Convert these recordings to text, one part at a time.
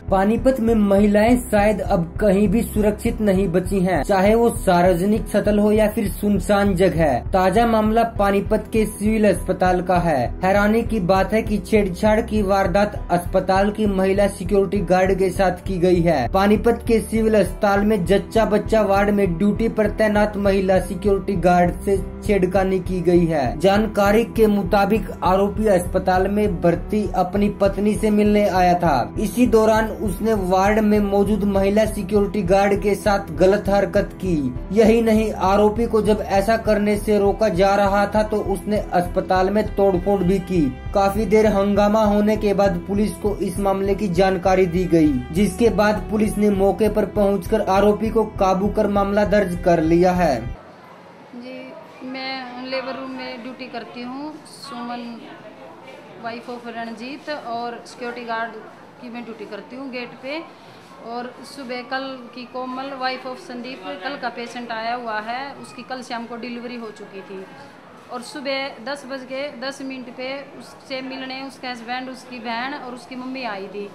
पानीपत में महिलाएं शायद अब कहीं भी सुरक्षित नहीं बची हैं, चाहे वो सार्वजनिक स्थल हो या फिर सुनसान जगह। ताजा मामला पानीपत के सिविल अस्पताल का है। हैरानी की बात है कि छेड़छाड़ की वारदात अस्पताल की महिला सिक्योरिटी गार्ड के साथ की गई है। पानीपत के सिविल अस्पताल में जच्चा बच्चा वार्ड में ड्यूटी पर तैनात महिला सिक्योरिटी गार्ड से छेड़खानी की गई है। जानकारी के मुताबिक आरोपी अस्पताल में भर्ती अपनी पत्नी से मिलने आया था। इसी दौरान उसने वार्ड में मौजूद महिला सिक्योरिटी गार्ड के साथ गलत हरकत की। यही नहीं, आरोपी को जब ऐसा करने से रोका जा रहा था तो उसने अस्पताल में तोड़फोड़ भी की। काफी देर हंगामा होने के बाद पुलिस को इस मामले की जानकारी दी गई, जिसके बाद पुलिस ने मौके पर पहुंचकर आरोपी को काबू कर मामला दर्ज कर लिया है। जी, मैं लेबर रूम में ड्यूटी करती हूँ। सुमन वाइफ ऑफ रणजीत और सिक्योरिटी गार्ड की मैं ड्यूटी करती हूँ गेट पे। और सुबह कल की कोमल वाइफ ऑफ संदीप, कल का पेशेंट आया हुआ है, उसकी कल शाम को डिलीवरी हो चुकी थी। और सुबह 10:10 पे उससे मिलने उसके हस्बैंड, उसकी बहन और उसकी मम्मी आई थी।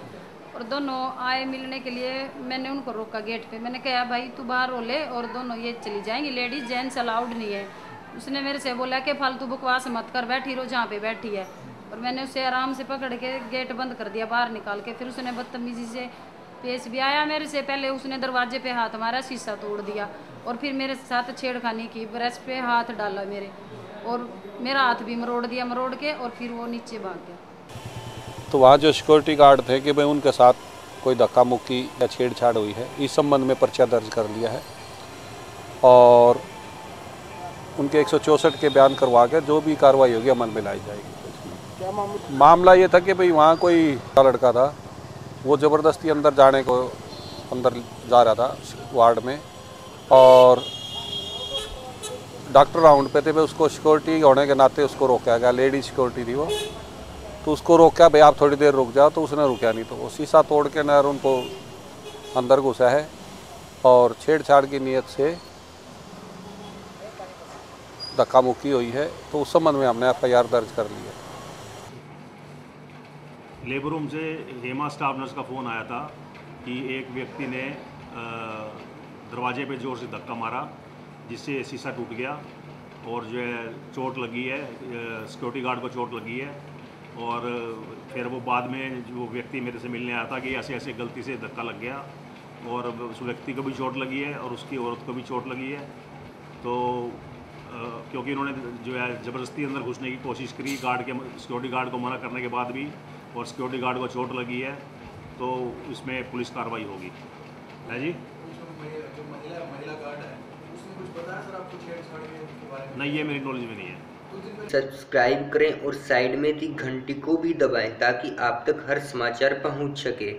और दोनों आए मिलने के लिए। मैंने उनको रोका गेट पे। मैंने कहा भाई तू बाहर रो ले, और दोनों ये चली जाएंगी, लेडीज जेंट्स अलाउड नहीं है। उसने मेरे से बोला कि फालतू बकवास मत कर, बैठी रहो जहाँ पे बैठी है। और मैंने उसे आराम से पकड़ के गेट बंद कर दिया बाहर निकाल के। फिर उसने बदतमीजी से पेश भी आया मेरे से। पहले उसने दरवाजे पे हाथ मारा, शीशा तोड़ दिया, और फिर मेरे साथ छेड़खानी की। ब्रेस्ट पे हाथ डाला मेरे, और मेरा हाथ भी मरोड़ दिया, मरोड़ के, और फिर वो नीचे भाग गया। तो वहाँ जो सिक्योरिटी गार्ड थे कि भाई उनके साथ कोई धक्का मुक्की या छेड़छाड़ हुई है, इस संबंध में पर्चा दर्ज कर लिया है। और उनके 164 के बयान करवा के जो भी कार्रवाई होगी अमल में लाई जाएगी। क्या मामला ये था कि भाई वहाँ कोई लड़का था, वो ज़बरदस्ती अंदर जाने को अंदर जा रहा था वार्ड में, और डॉक्टर राउंड पे थे। भाई उसको सिक्योरिटी होने के नाते उसको रोका गया, लेडी सिक्योरिटी थी वो, तो उसको रोका भाई आप थोड़ी देर रुक जाओ, तो उसने रुका नहीं। तो वो शीशा तोड़ के नहर उनको अंदर घुसा है, और छेड़छाड़ की नीयत से धक्का मुक्की हुई है। तो उस संबंध में हमने FIR दर्ज कर ली है। लेबर रूम से हेमा स्टाफ नर्स का फ़ोन आया था कि एक व्यक्ति ने दरवाजे पे ज़ोर से धक्का मारा, जिससे शीशा टूट गया, और जो है चोट लगी है, सिक्योरिटी गार्ड को चोट लगी है। और फिर वो बाद में जो व्यक्ति मेरे से मिलने आया था कि ऐसे ऐसे गलती से धक्का लग गया, और उस व्यक्ति को भी चोट लगी है और उसकी औरत को भी चोट लगी है। तो क्योंकि इन्होंने जो है ज़बरदस्ती अंदर घुसने की कोशिश करी, सिक्योरिटी गार्ड को मना करने के बाद भी, और सिक्योरिटी गार्ड को चोट लगी है, तो इसमें पुलिस कार्रवाई होगी। है जी। जो महिला गार्ड है, उसने कुछ बताया सर आपको छेड़छाड़ के बारे में? नहीं, ये मेरी नॉलेज में नहीं है। सब्सक्राइब करें और साइड में दी घंटी को भी दबाएं ताकि आप तक हर समाचार पहुंच सके।